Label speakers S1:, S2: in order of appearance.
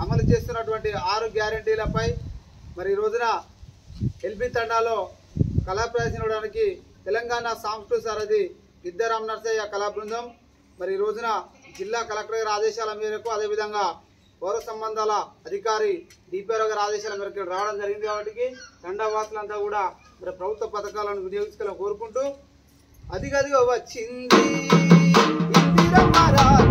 S1: అమలు చేస్తున్నటువంటి 6 గ్యారెంటీలపై మరి ఈ రోజున ఎల్బీ తండాలో కళా ప్రదర్శించడానికి తెలంగాణ సాంస్కృతిక సారథి గిద్దరాం నర్సయ్య కళా బృందం మరి ఈ రోజున జిల్లా కలెక్టర్ గారి ఆదేశాల మేరకు అదేవిధంగా పౌర సంబంధాల అధికారి డిపిఆర్ గారి ఆదేశాల మేరకు రావడం జరిగింది. కాబట్టి తండావాసులంతా కూడా మరి ప్రభుత్వ పథకాలను వినియోగించుకోవాలని కోరుకుంటూ అదిగదిగో వచ్చింది ఇందిరమ్మ రాజ్యం